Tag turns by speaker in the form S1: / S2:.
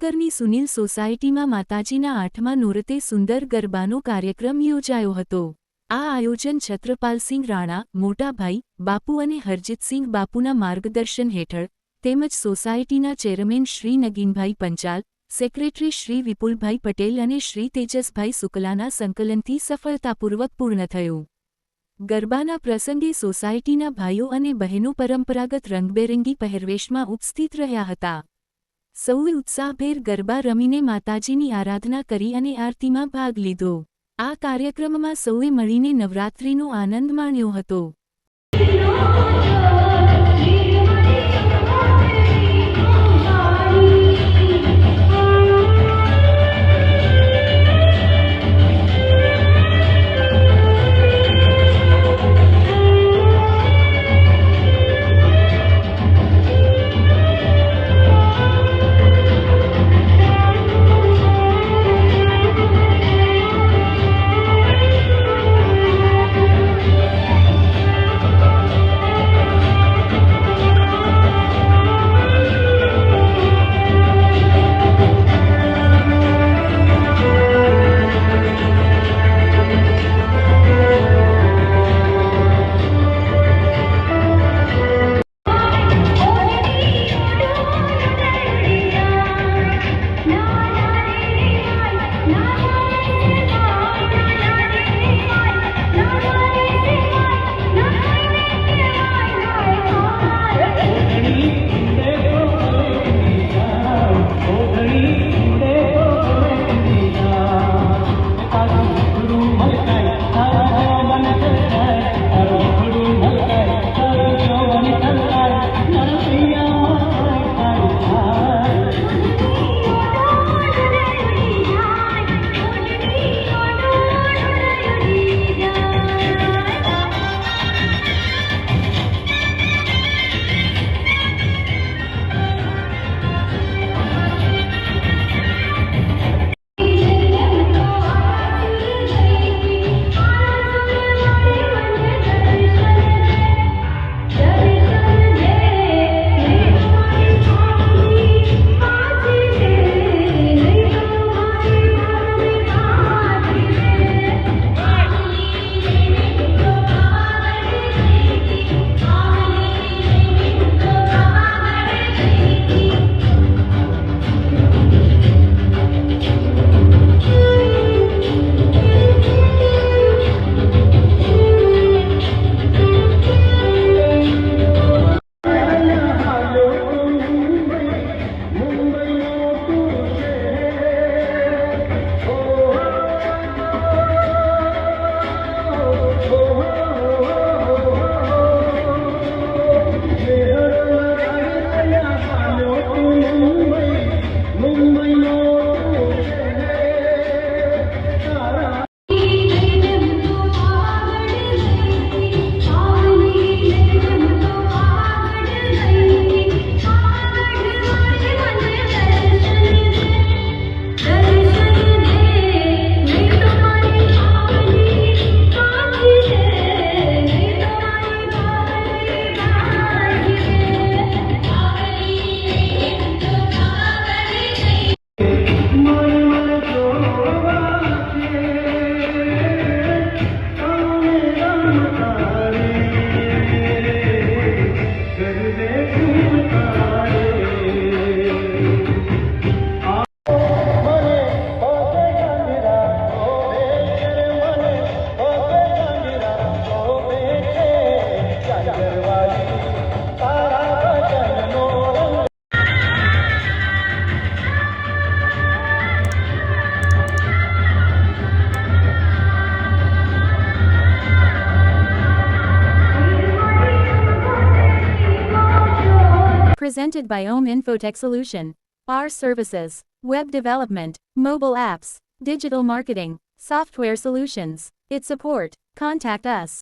S1: વિસનગરની સુનિલ સોસાયટીમાં માતાજીના 8મા નોરતે સુંદર ગરબાનો કાર્યક્રમ યોજાયો હતો. આ આયોજન છત્રપાલસિંહ રાણા, મોટાભાઈ બાપુ અને હરજીતસિંહ બાપુના માર્ગદર્શન હેઠળ તેમજ સોસાયટીના ચેરમેન શ્રી નગીનભાઈ પંચાલ, સેક્રેટરી શ્રી વિપુલભાઈ પટેલ અને શ્રી તેજસભાઈ શુક્લાના સંકલનથી સફળતાપૂર્વક પૂર્ણ થયું. ગરબાના પ્રસંગે સોસાયટીના ભાઈઓ અને બહેનો પરંપરાગત રંગબેરંગી પહેરવેશમાં ઉપસ્થિત રહ્યા હતા. સૌએ ઉત્સાહભેર ગરબા રમીને માતાજીની આરાધના કરી અને આરતીમાં ભાગ લીધો. આ કાર્યક્રમમાં સૌએ મળીને નવરાત્રિનો આનંદ માણ્યો હતો. Presented by Ohm Infotech Solution. Our services: web development, mobile apps, digital marketing, software solutions. Its support. Contact us.